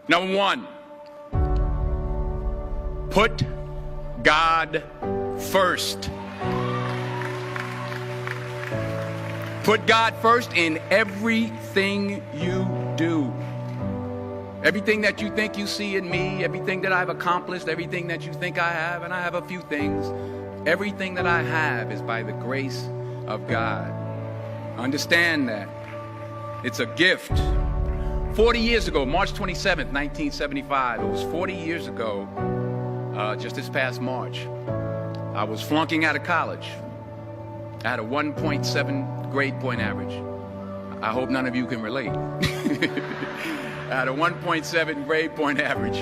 Number one, put God first. Put God first in everything you do. Everything that you think you see in me, everything that I've accomplished, everything that you think I have, and I have a few things, everything that I have is by the grace of God. Understand that. It's a gift. 40 years ago, March 27th, 1975, it was 40 years ago, just this past March, I was flunking out of college. I had a 1.7 grade point average. I hope none of you can relate. I had a 1.7 grade point average.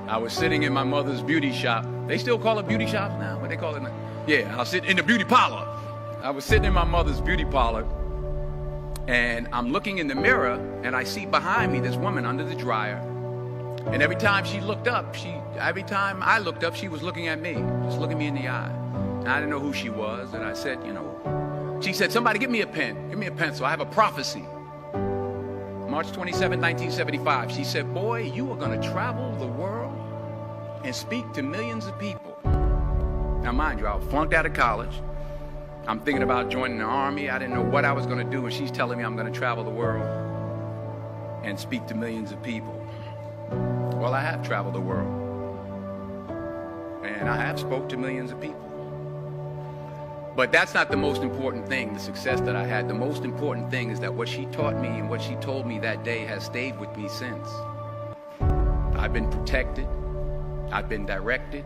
I was sitting in my mother's beauty shop. They still call it beauty shops now? What they call it now? Yeah, I'll sit in the beauty parlor. I was sitting in my mother's beauty parlor, and I'm looking in the mirror, and I see behind me this woman under the dryer. And every time she looked up, every time I looked up, she was looking at me, just looking me in the eye. And I didn't know who she was, and I said, she said, somebody give me a pen, give me a pencil, I have a prophecy. March 27, 1975, she said, boy, you are going to travel the world and speak to millions of people. Now, mind you, I was flunked out of college. I'm thinking about joining the army. I didn't know what I was going to do, and she's telling me I'm going to travel the world and speak to millions of people. Well, I have traveled the world, and I have spoke to millions of people. But that's not the most important thing, the success that I had. The most important thing is that what she taught me and what she told me that day has stayed with me since. I've been protected. I've been directed.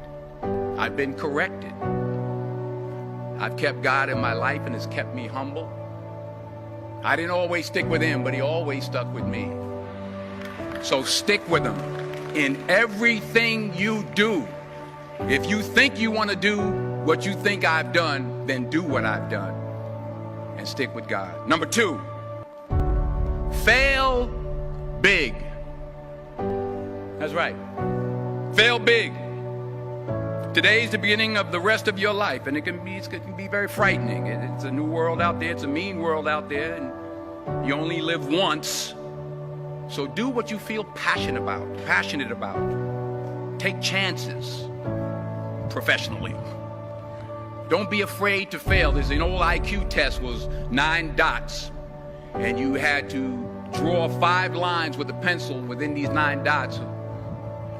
I've been corrected. I've kept God in my life, and it's kept me humble. I didn't always stick with him, but he always stuck with me. So stick with him in everything you do. If you think you want to do what you think I've done, then do what I've done and stick with God. Number two, fail big. That's right. Fail big. Today's the beginning of the rest of your life, and it can be very frightening. It's a new world out there. It's a mean world out there, and you only live once. So do what you feel passionate about. Take chances professionally. Don't be afraid to fail. There's an old IQ test, was 9 dots, and you had to draw 5 lines with a pencil within these 9 dots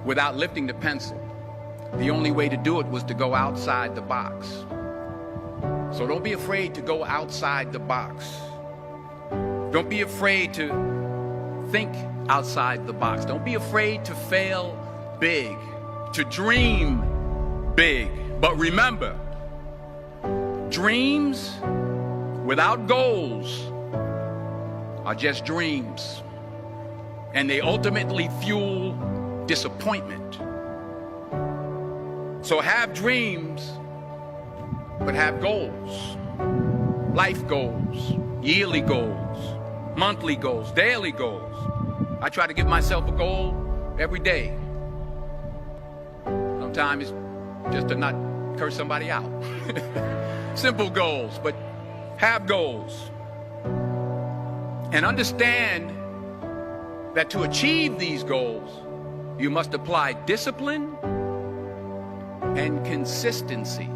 without lifting the pencil. The only way to do it was to go outside the box. So don't be afraid to go outside the box. Don't be afraid to think outside the box. Don't be afraid to fail big, to dream big. But remember, dreams without goals are just dreams, and they ultimately fuel disappointment. So have dreams, but have goals. Life goals, yearly goals, monthly goals, daily goals. I try to give myself a goal every day. Sometimes it's just to not curse somebody out. Simple goals, but have goals. And understand that to achieve these goals, you must apply discipline and consistency.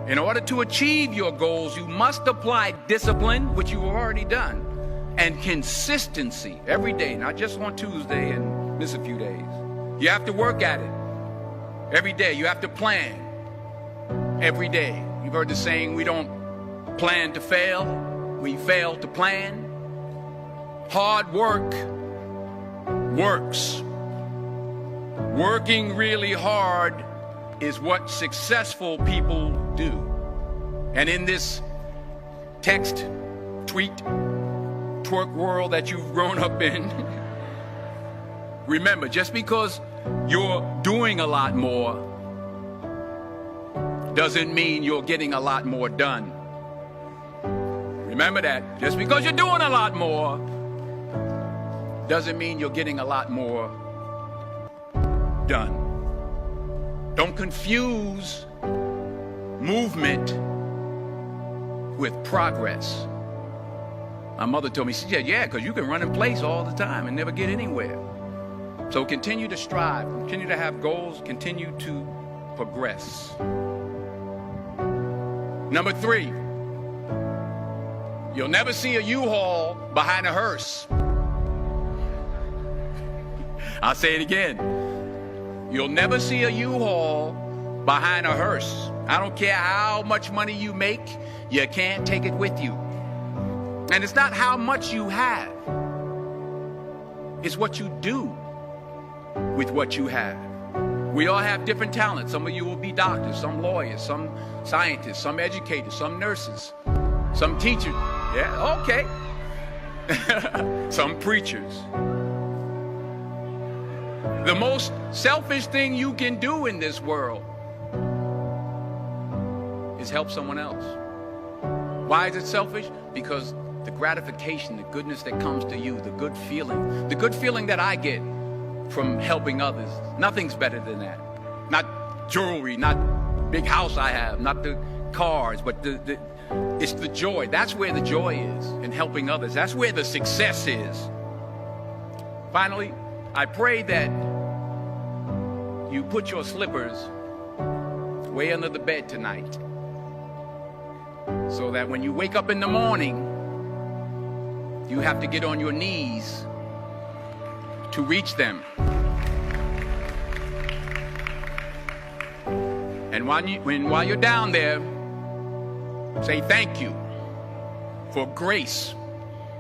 In order to achieve your goals, you must apply discipline, which you've already done, and consistency every day, not just on Tuesday and miss a few days. You have to work at it every day. You have to plan every day. You've heard the saying, we don't plan to fail, we fail to plan. Hard work works. Working really hard is what successful people do. And in this text, tweet, twerk world that you've grown up in, remember, just because you're doing a lot more doesn't mean you're getting a lot more done. Remember that. Just because you're doing a lot more doesn't mean you're getting a lot more done. Don't confuse movement with progress. My mother told me, she said, yeah, because you can run in place all the time and never get anywhere. So continue to strive, continue to have goals, continue to progress. Number 3, you'll never see a U-Haul behind a hearse. I'll say it again. You'll never see a U-Haul behind a hearse. I don't care how much money you make, you can't take it with you. And it's not how much you have. It's what you do with what you have. We all have different talents. Some of you will be doctors, some lawyers, some scientists, some educators, some nurses, some teachers. Yeah, okay. Some preachers. The most selfish thing you can do in this world is help someone else. Why is it selfish? Because the gratification, the goodness that comes to you, the good feeling that I get from helping others, nothing's better than that. Not jewelry, not big house I have, not the cars, but it's the joy. That's where the joy is, in helping others. That's where the success is. Finally, I pray that you put your slippers way under the bed tonight, so that when you wake up in the morning, you have to get on your knees to reach them. And while you're down there, say thank you for grace.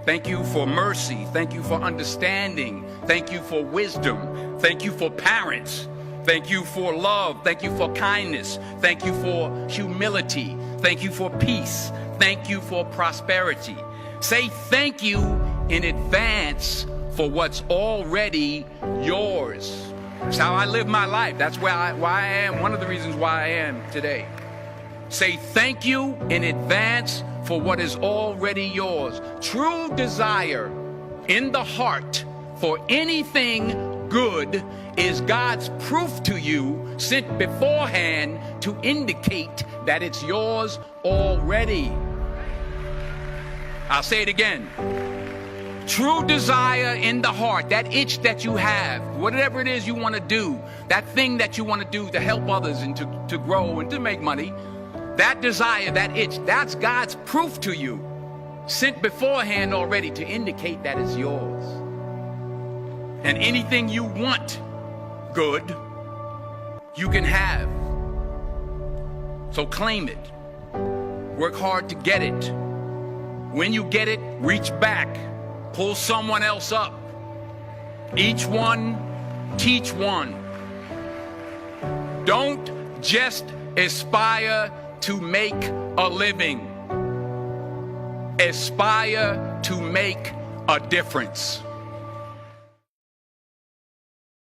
Thank you for mercy. Thank you for understanding. Thank you for wisdom. Thank you for parents. Thank you for love. Thank you for kindness. Thank you for humility. Thank you for peace. Thank you for prosperity. Say thank you in advance for what's already yours. That's how I live my life. That's why I am. One of the reasons why I am today. Say thank you in advance for what is already yours. True desire in the heart for anything good is God's proof to you, sent beforehand to indicate that it's yours already. I'll say it again. True desire in the heart, that itch that you have, whatever it is you want to do, that thing that you want to do to help others and to grow and to make money, that desire, that itch, that's God's proof to you, sent beforehand already to indicate that it's yours. And anything you want good, you can have. So claim it. Work hard to get it. When you get it, reach back. Pull someone else up. Each one, teach one. Don't just aspire to make a living. Aspire to make a difference.